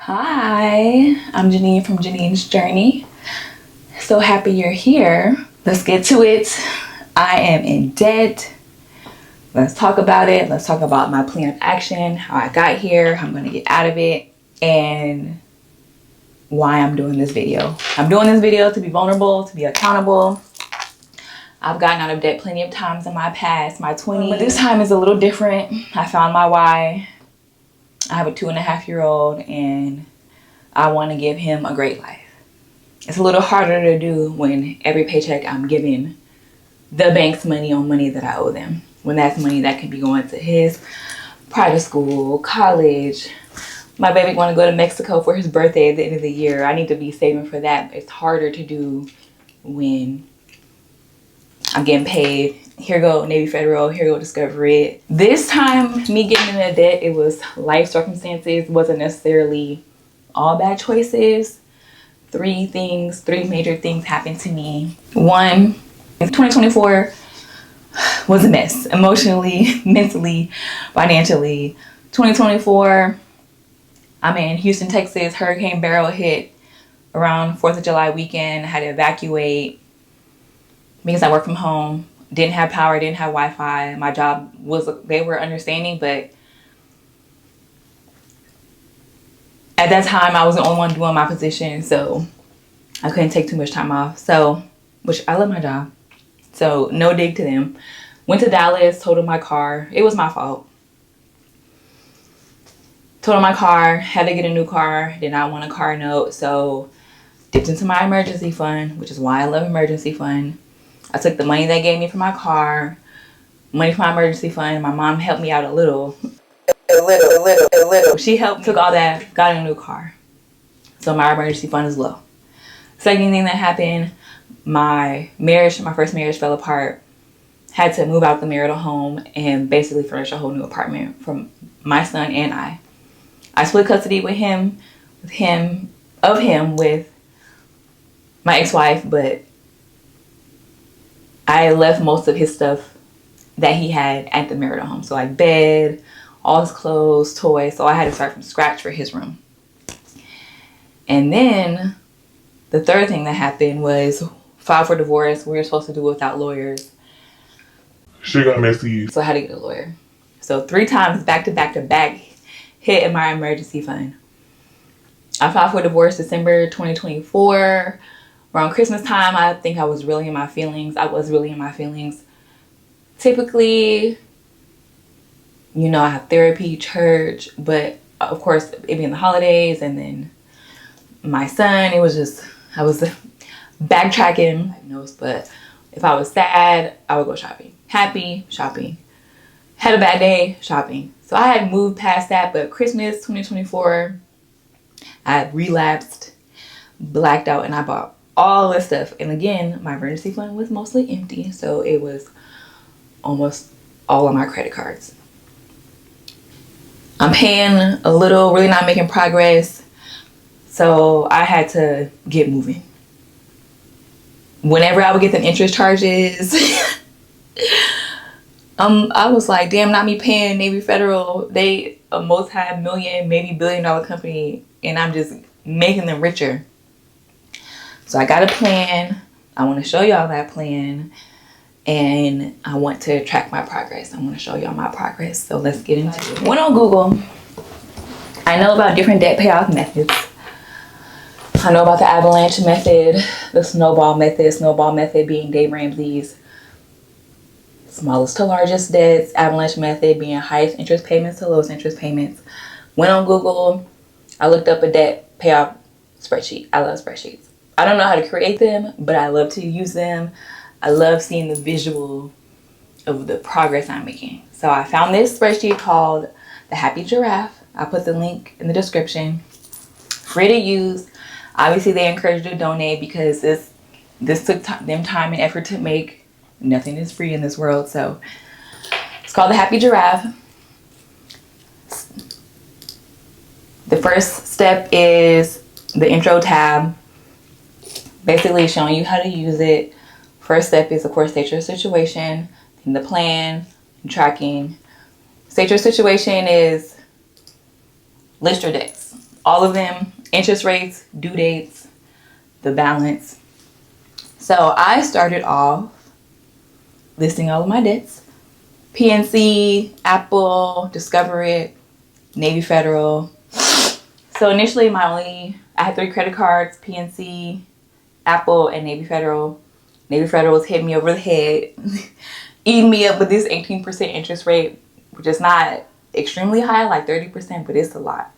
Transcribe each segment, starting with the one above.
Hi, I'm Janine from Janine's Journey. So happy you're here. Let's get to it. I am in debt. Let's talk about it. Let's talk about my plan of action, how I got here, how I'm going to get out of it, and why I'm doing this video. I'm doing this video to be vulnerable, to be accountable. I've gotten out of debt plenty of times in my past, my 20s, but this time is a little different. I found my why. I have a 2.5-year-old and I want to give him a great life. It's a little harder to do when every paycheck I'm giving the bank's money on money that I owe them. When that's money that could be going to his private school, college. My baby want to go to Mexico for his birthday at the end of the year. I need to be saving for that. It's harder to do when I'm getting paid. Here go Navy Federal, here go Discovery. This time, me getting into debt, it was life circumstances. Wasn't necessarily all bad choices. Three major things happened to me. One, 2024 was a mess. Emotionally, mentally, financially. 2024, I'm in Houston, Texas. Hurricane Beryl hit around 4th of July weekend. I had to evacuate because I work from home. Didn't have power, didn't have Wi-Fi. My job they were understanding, but at that time I was the only one doing my position, so I couldn't take too much time off. So, which I love my job. So no dig to them. Went to Dallas, totaled my car. It was my fault. Totaled my car, had to get a new car, did not want a car note, so dipped into my emergency fund, which is why I love emergency fund. I took the money they gave me for my car, money for my emergency fund. My mom helped me out a little. She helped, took all that, got a new car. So my emergency fund is low. Second thing that happened, my first marriage fell apart. Had to move out the marital home and basically furnish a whole new apartment for my son and I. I split custody with my ex-wife, but I left most of his stuff that he had at the marital home. So like bed, all his clothes, toys. So I had to start from scratch for his room. And then the third thing that happened was file for divorce. We were supposed to do it without lawyers. She got messy. So I had to get a lawyer. So 3 times back to back hit in my emergency fund. I filed for divorce December 2024. Around Christmas time, I think I was really in my feelings. Typically, you know, I have therapy, church, but of course, it being the holidays and then my son, I was backtracking. But if I was sad, I would go shopping. Happy, shopping. Had a bad day, shopping. So I had moved past that, but Christmas 2024, I had relapsed, blacked out, and I bought all this stuff. And again, my emergency fund was mostly empty, so it was almost all on my credit cards. I'm paying a little, really not making progress, so I had to get moving. Whenever I would get the interest charges, I was like, damn, not me paying Navy Federal. They a multi-million, maybe billion-dollar company, and I'm just making them richer. So I got a plan. I want to show y'all that plan, and I want to track my progress. I want to show y'all my progress. So let's get into it. Went on Google. I know about different debt payoff methods. I know about the avalanche method, the snowball method being Dave Ramsey's smallest to largest debts, avalanche method being highest interest payments to lowest interest payments. Went on Google. I looked up a debt payoff spreadsheet. I love spreadsheets. I don't know how to create them, but I love to use them. I love seeing the visual of the progress I'm making. So I found this spreadsheet called the Happy Giraffe. I'll put the link in the description. Free to use. Obviously, they encourage you to donate because this took them time and effort to make. Nothing is free in this world. So it's called the Happy Giraffe. The first step is the intro tab. Basically showing you how to use it. First step is, of course, state your situation, the plan, and tracking. State your situation is list your debts. all of them, interest rates, due dates, the balance. So I started off listing all of my debts. PNC, Apple, Discover, Navy Federal. So initially I had 3 credit cards, PNC, Apple, and Navy Federal. Navy Federal was hitting me over the head, eating me up with this 18% interest rate, which is not extremely high, like 30%, but it's a lot.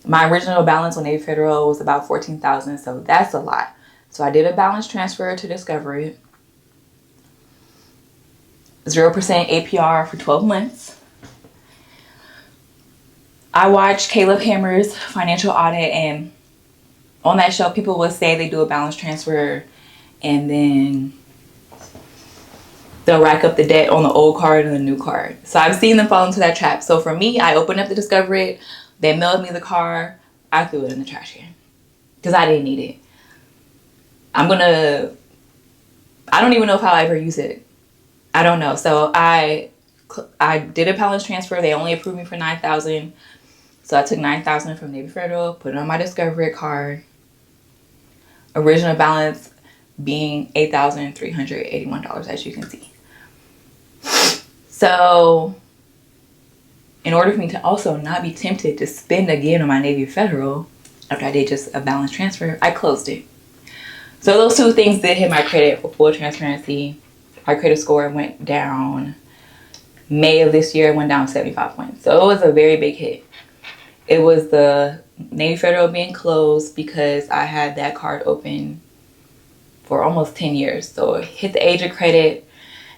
My original balance on Navy Federal was about $14,000, so that's a lot. So I did a balance transfer to Discover, 0% APR for 12 months. I watched Caleb Hammer's financial audit, and on that show, people would say they do a balance transfer and then they'll rack up the debt on the old card and the new card. So I've seen them fall into that trap. So for me, I opened up the Discover, they mailed me the car, I threw it in the trash can because I didn't need it. I don't even know if I'll ever use it. I don't know. So I did a balance transfer. They only approved me for $9,000. So I took $9,000 from Navy Federal, put it on my Discover card. Original balance being $8,381, as you can see. So in order for me to also not be tempted to spend again on my Navy Federal after I did just a balance transfer, I closed it. So those 2 things did hit my credit. For full transparency, my credit score went down. May of this year, it went down 75 points. So it was a very big hit. It was the Navy Federal being closed because I had that card open for almost 10 years. So it hit the age of credit.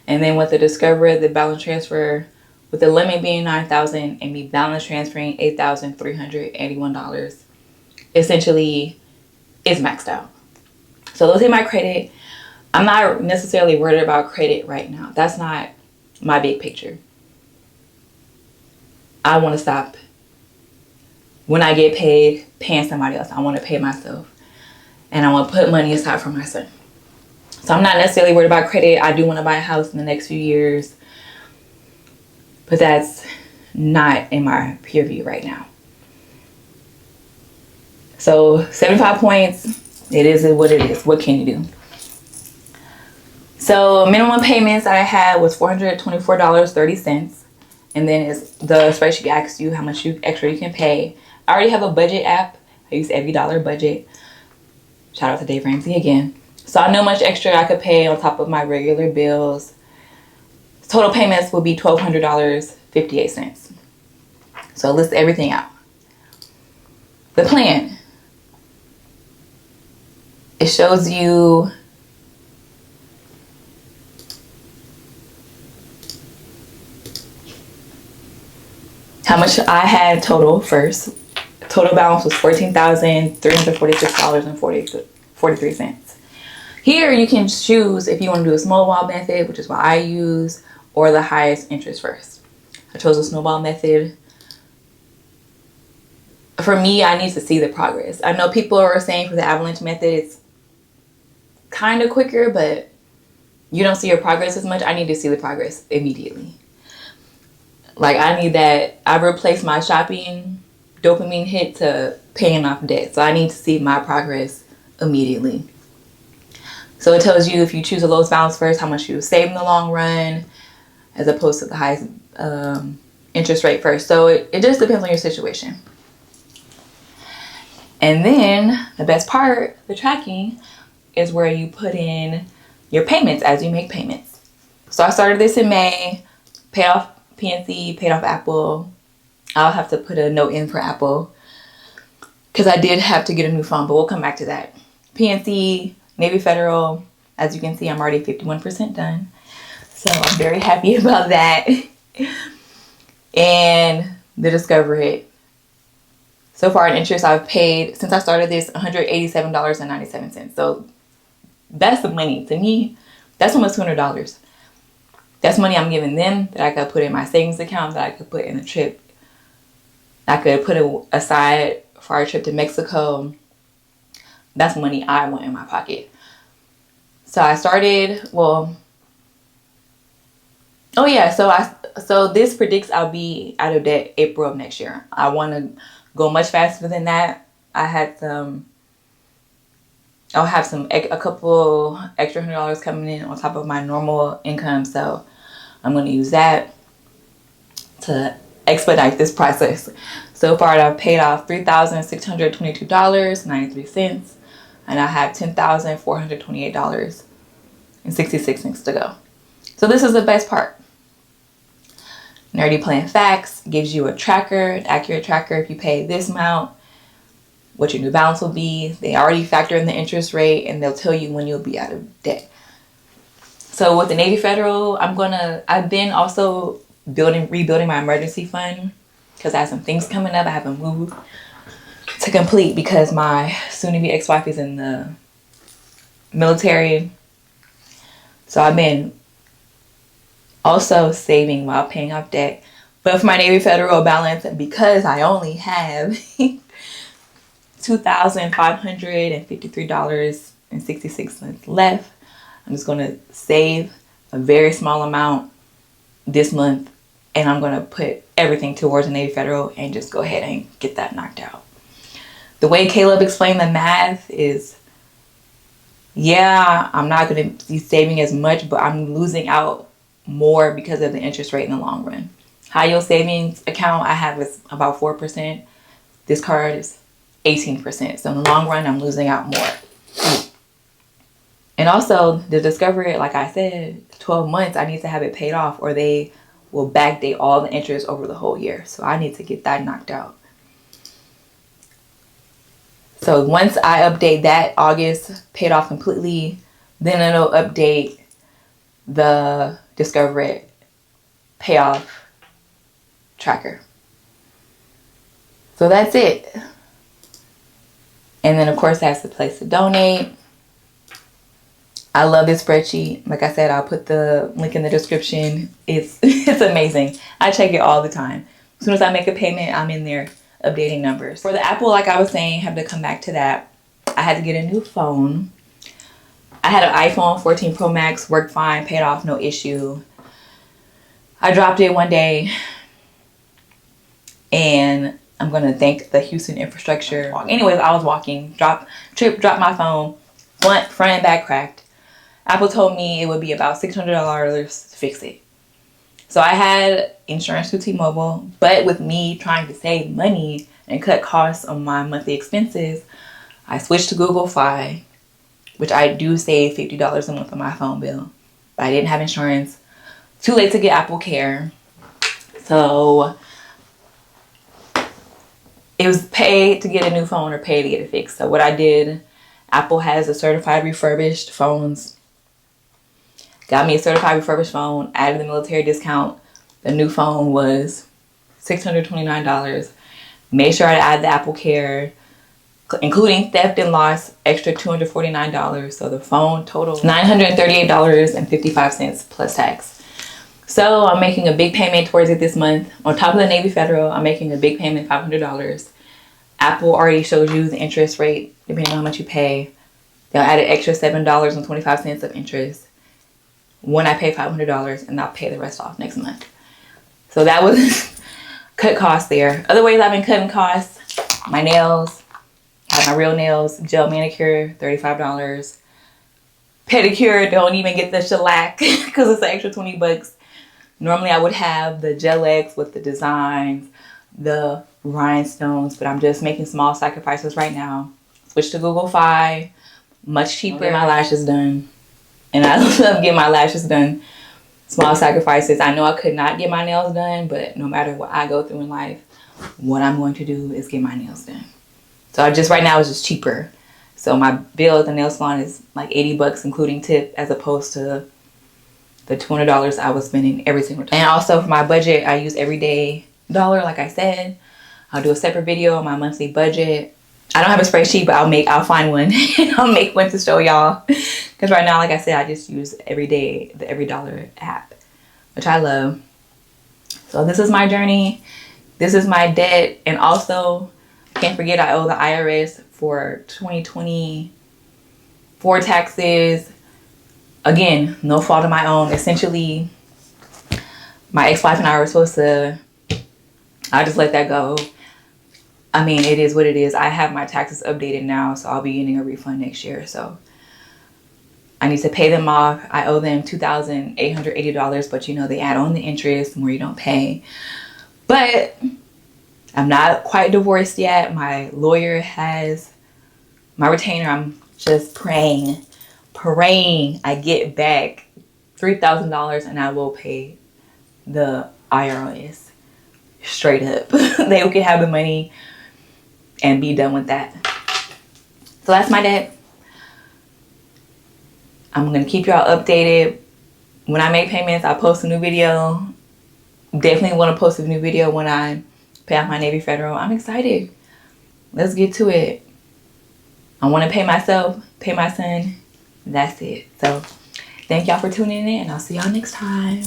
And then with the Discover, the balance transfer, with the limit being $9,000 and me balance transferring $8,381, essentially it's maxed out. So those hit my credit. I'm not necessarily worried about credit right now. That's not my big picture. I want to stop when I get paid paying somebody else. I want to pay myself. And I want to put money aside for my son. So I'm not necessarily worried about credit. I do want to buy a house in the next few years. But that's not in my peer view right now. So 75 points. It is what it is. What can you do? So minimum payments I had was $424.30. And then the spreadsheet asks you how much extra you can pay. I already have a budget app. I use Every Dollar Budget. Shout out to Dave Ramsey again. So I know how much extra I could pay on top of my regular bills. Total payments will be $1,200.58. So list everything out. The plan. It shows you how much I had total first. Total balance was $14,346.43. Here you can choose if you want to do a snowball method, which is what I use, or the highest interest first. I chose a snowball method. For me, I need to see the progress. I know people are saying for the avalanche method, it's kind of quicker, but you don't see your progress as much. I need to see the progress immediately. Like I need that. I replaced my shopping dopamine hit to paying off debt. So I need to see my progress immediately. So it tells you if you choose the lowest balance first, how much you save in the long run, as opposed to the highest interest rate first. So it just depends on your situation. And then the best part, the tracking, is where you put in your payments as you make payments. So I started this in May, paid off PNC, paid off Apple. I'll have to put a note in for Apple because I did have to get a new phone, but we'll come back to that. PNC, Navy Federal, as you can see, I'm already 51% done. So I'm very happy about that. And the Discover. So far in interest, I've paid, since I started this, $187.97. So that's the money. To me, that's almost $200. That's money I'm giving them that I could put in my savings account, that I could put in the trip. I could put it aside for our trip to Mexico. That's money I want in my pocket. So I started, so this predicts I'll be out of debt April of next year. I want to go much faster than that. I'll have a couple extra $100 coming in on top of my normal income. So I'm going to use that to expedite this process. So far, I've paid off $3,622.93, and I have $10,428.66 to go. So this is the best part. Nerdy Plan Facts gives you a tracker, an accurate tracker. If you pay this amount, what your new balance will be. They already factor in the interest rate, and they'll tell you when you'll be out of debt. So with the Navy Federal, I've been also rebuilding my emergency fund because I have some things coming up. I have a move to complete because my soon-to-be ex-wife is in the military. So I've been also saving while paying off debt. But for my Navy Federal balance, because I only have $2,553.66 left, I'm just going to save a very small amount this month, and I'm going to put everything towards the Navy Federal and just go ahead and get that knocked out. The way Caleb explained the math is, yeah, I'm not going to be saving as much, but I'm losing out more because of the interest rate in the long run. High yield savings account I have is about 4%. This card is 18%. So in the long run, I'm losing out more. And also the Discovery, like I said, 12 months, I need to have it paid off or they will backdate all the interest over the whole year. So I need to get that knocked out. So once I update that, August paid off completely, then it'll update the Discovery payoff tracker. So that's it. And then of course that's the place to donate. I love this spreadsheet. Like I said, I'll put the link in the description. It's amazing. I check it all the time. As soon as I make a payment, I'm in there updating numbers. For the Apple, like I was saying, have to come back to that. I had to get a new phone. I had an iPhone 14 Pro Max, worked fine, paid off, no issue. I dropped it one day, and I'm gonna thank the Houston infrastructure. Anyways, I was walking, dropped my phone, front and back cracked. Apple told me it would be about $600 to fix it. So I had insurance through T-Mobile, but with me trying to save money and cut costs on my monthly expenses, I switched to Google Fi, which I do save $50 a month on my phone bill, but I didn't have insurance. Too late to get Apple Care. So it was pay to get a new phone or pay to get it fixed. So what I did, Apple has a certified refurbished phones. Got me a certified refurbished phone, added the military discount. The new phone was $629. Made sure I add the Apple Care, including theft and loss, extra $249. So the phone total $938.55 plus tax. So I'm making a big payment towards it this month. On top of the Navy Federal, I'm making a big payment, $500. Apple already shows you the interest rate, depending on how much you pay. They'll add an extra $7.25 of interest when I pay $500, and I'll pay the rest off next month. So that was cut costs there. Other ways I've been cutting costs, my nails, I have my real nails, gel manicure, $35. Pedicure, don't even get the shellac because it's an extra $20. Normally I would have the Gel X with the designs, the rhinestones, but I'm just making small sacrifices right now. Switch to Google Fi, much cheaper. Get my lashes done. And I love getting my lashes done. Small sacrifices. I know I could not get my nails done, but no matter what I go through in life, what I'm going to do is get my nails done. So right now it's just cheaper. So my bill at the nail salon is like $80 including tip, as opposed to the $200 I was spending every single time. And also for my budget, I use everyday dollar, like I said. I'll do a separate video on my monthly budget. I don't have a spreadsheet, but I'll find one and I'll make one to show y'all. Because right now, like I said, I just use the Every Dollar app, which I love. So this is my journey. This is my debt. And also, can't forget I owe the IRS for 2024 taxes. Again, no fault of my own. Essentially, my ex-wife and I were supposed to, I just let that go. I mean, it is what it is. I have my taxes updated now, so I'll be getting a refund next year. So I need to pay them off. I owe them $2,880, but you know, they add on the interest the more you don't pay. But I'm not quite divorced yet. My lawyer has my retainer. I'm just praying I get back $3,000 and I will pay the IRS straight up. They can have the money and be done with that. So that's my debt. I'm gonna keep y'all updated. When I make payments, I post a new video. Definitely want to post a new video when I pay off my Navy Federal. I'm excited. Let's get to it. I want to pay myself, pay my son. That's it. So thank y'all for tuning in, and I'll see y'all next time.